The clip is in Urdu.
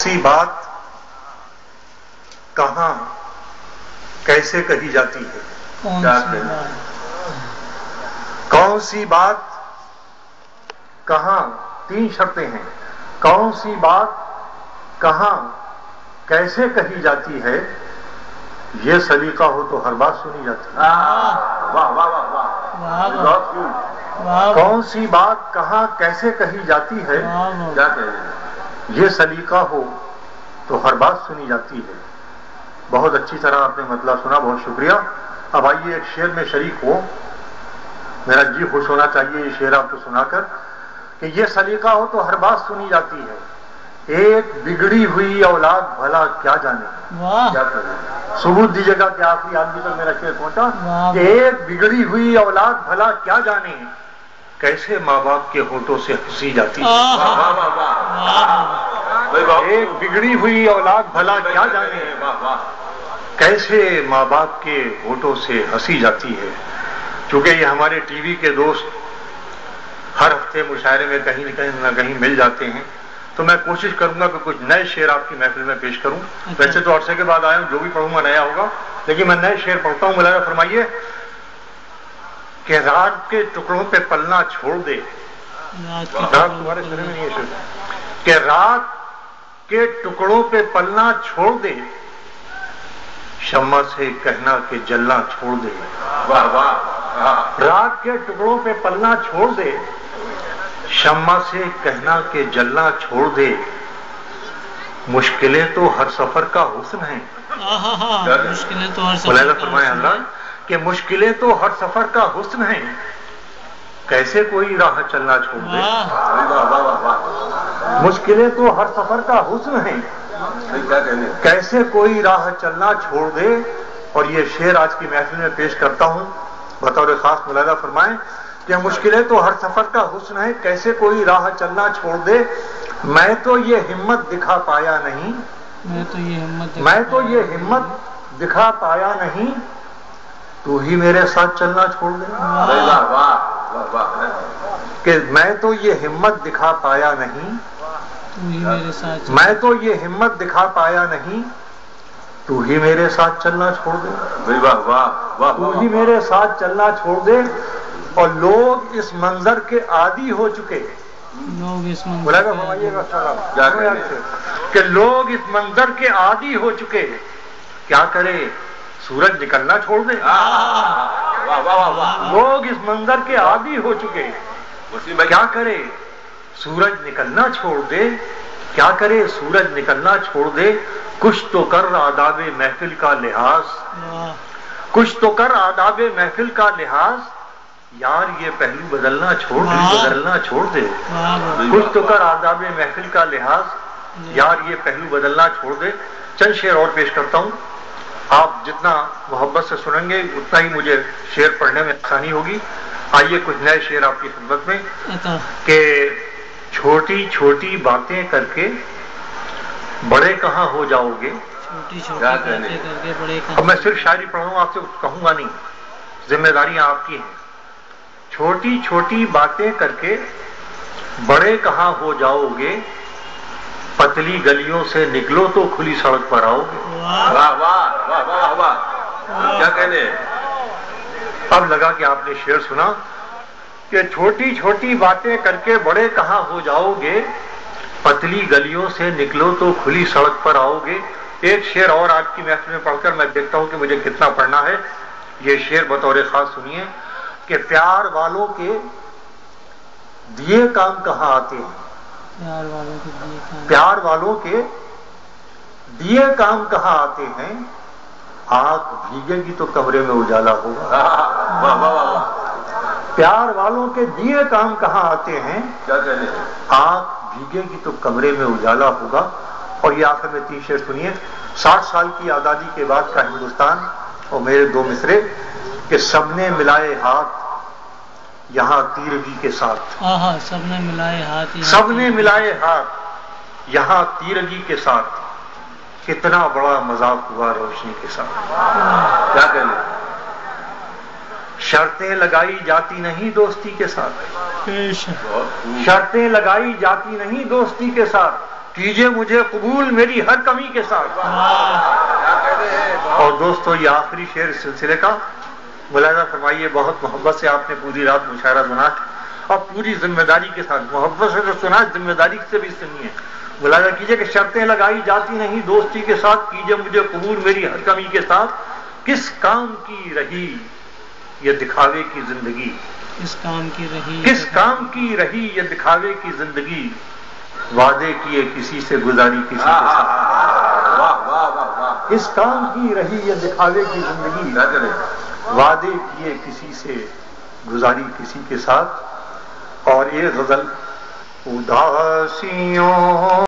سی بات کہاں کیسے کہی جاتی ہے؟ کون سی بات کہاں، تین شرطیں ہیں، کون سی بات کہاں کیسے کہی جاتی ہے، یہ سلیقہ ہو تو ہر بات سنی جاتی ہے۔ واہ واہ واہ واہ، کون سی بات کہاں کیسے کہی جاتی ہے، کیا کہیں، یہ سلیقہ ہو تو ہر بات سنی جاتی ہے۔ بہت اچھی طرح آپ نے مطلب سنا، بہت شکریہ۔ اب آئیے ایک شعر میں شریک ہو، میرا جی خوش ہونا چاہیے یہ شعر آپ کو سنا کر کہ یہ سلیقہ ہو تو ہر بات سنی جاتی ہے، ایک بگڑی ہوئی اولاد بھلا کیا جانے۔ کیا ثبوت دیجیے گا کہ آخری آدمی تک میرا شعر پہنچا کہ ایک بگڑی ہوئی اولاد بھلا کیا جانے، کیسے ماں باپ کے ہونٹوں سے ہنسی جاتی ہے۔ ایک بگڑی ہوئی اولاد بھلا کیا جانے، کیسے ماں باپ کے ہونٹوں سے ہنسی جاتی ہے۔ چونکہ یہ ہمارے ٹی وی کے دوست ہر ہفتے مشاعرے میں کہیں نہ کہیں مل جاتے ہیں، تو میں کوشش کروں گا کہ کچھ نئے شعر آپ کی محفل میں پیش کروں۔ ویسے تو عرصے کے بعد آیا ہوں، جو بھی پڑھوں گا نیا ہوگا، لیکن میں نئے شعر پڑھتا ہوں۔ ملاحظہ فرمائیے کہ رات کے ٹکڑوں پہ پلنا چھوڑ دے، تمہارے سنے میں نہیں ہے شعر، کہ رات کے ٹکڑوں پہ پلنا چھوڑ دے، شمع سے کہنا کہ جلنا چھوڑ دے۔ رات کے ٹکڑوں پہ پلنا چھوڑ دے، شمع سے کہنا کہ جلنا چھوڑ دے، مشکلیں تو ہر سفر کا حسن ہیں۔ مشکلیں تو ہر سفر ملاحظہ کا فرمائے حضرات کہ مشکلیں تو ہر سفر کا حسن ہیں، کیسے کوئی راہ چلنا چھوڑ دے۔ مشکلیں تو ہر سفر کا حسن ہیں، کیسے کوئی راہ چلنا چھوڑ دے۔ اور یہ شعر آج کی محفل میں پیش کرتا ہوں بطور خاص۔ ملاحظہ فرمائیں کہ مشکلیں تو ہر سفر کا حسن ہے، کیسے کوئی راہ چلنا چھوڑ دے، میں تو یہ ہمت دکھا پایا نہیں، میں تو یہ ہمت دکھا پایا نہیں، تو ہی میرے ساتھ چلنا چھوڑ دے۔ کہ میں تو یہ ہمت دکھا پایا نہیں، میں تو یہ ہمت دکھا پایا نہیں، تو ہی میرے ساتھ چلنا چھوڑ دے۔ تو ہی میرے ساتھ چلنا چھوڑ دے۔ اور لوگ اس منظر کے عادی ہو چکے، کہ لوگ اس منظر کے عادی ہو چکے، کیا کرے سورج نکلنا چھوڑ دے۔ لوگ اس منظر کے عادی ہو چکے، کیا کرے سورج نکلنا چھوڑ دے، کیا کرے سورج نکلنا چھوڑ دے، کچھ تو کر آداب محفل کا لحاظ، کچھ تو کر آداب محفل کا لحاظ، یار یہ پہلو بدلنا چھوڑ دے، بدلنا چھوڑ دے۔ کچھ تو کر آداب محفل کا لحاظ، یار یہ پہلو بدلنا چھوڑ دے۔ چند شعر اور پیش کرتا ہوں، آپ جتنا محبت سے سنیں گے اتنا ہی مجھے شعر پڑھنے میں آسانی ہوگی۔ آئیے کچھ نئے شعر آپ کی خدمت میں کہ چھوٹی چھوٹی باتیں کر کے بڑے کہاں ہو جاؤ گے۔ اب میں صرف شاعری پڑھوں آپ سے کہوں گا نہیں، ذمہ داریاں آپ کی ہیں۔ چھوٹی چھوٹی باتیں کر کے بڑے کہاں ہو جاؤ گے، پتلی گلیوں سے نکلو تو کھلی سڑک پر آؤ گے۔ کیا کہنے، اب لگا کہ آپ نے شعر سنا کہ چھوٹی چھوٹی باتیں کر کے بڑے کہاں ہو جاؤ گے، پتلی گلیوں سے نکلو تو کھلی سڑک پر آؤ گے۔ ایک شعر اور آج کی محفل میں پڑھ کر میں دیکھتا ہوں کہ مجھے کتنا پڑھنا ہے۔ یہ شعر بطور خاص سنیے کہ پیار والوں کے دیے کام کہاں آتے ہیں، پیار والوں کے دیے کام کہاں آتے ہیں، آنکھ بھیگے گی تو کمرے میں اجالا ہوگا۔ پیار والوں کے دیے کام کہاں آتے ہیں، آنکھ بھیگے گی تو کمرے میں اجالا ہوگا۔ اور یہ آخر میں تین شعر سنیے۔ 60 سال کی آزادی کے بعد کا ہندوستان اور میرے دو مصرے کہ سب نے ملائے ہاتھ یہاں تیرگی کے ساتھ، سب نے ملائے ہاتھ، سب نے ملائے ہاتھ یہاں تیرگی کے ساتھ، کتنا بڑا مذاق ہوا روشنی کے ساتھ۔ کیا کہنے، شرطیں لگائی جاتی نہیں دوستی کے ساتھ، شرطیں لگائی جاتی نہیں دوستی کے ساتھ، کیجئے مجھے قبول میری ہر کمی کے ساتھ. اور دوستو یہ آخری شعر اس سلسلے کا ملاحظہ فرمائیے. بہت محبت سے آپ نے پوری رات مشاعرہ سنا اور پوری ذمہ داری کے ساتھ محبت سے تو سنا, ذمہ داری سے بھی سنیے. ملاحظہ کیجئے کہ شرطیں لگائی جاتی نہیں, دوستی کے ساتھ کیجئے مجھے قبول میری ہر کمی کے ساتھ. کس کام کی رہی یہ دکھاوے کی زندگی, کس کام کی رہی, کس کام کی رہی یہ دکھاوے کی زندگی, وعدے کیے کسی سے گزاری کسی کے ساتھ. کس کام کی رہی یہ دکھاوے کی زندگی, وعدے کیے کسی سے گزاری کسی کے ساتھ. اور یہ غزل اداسیوں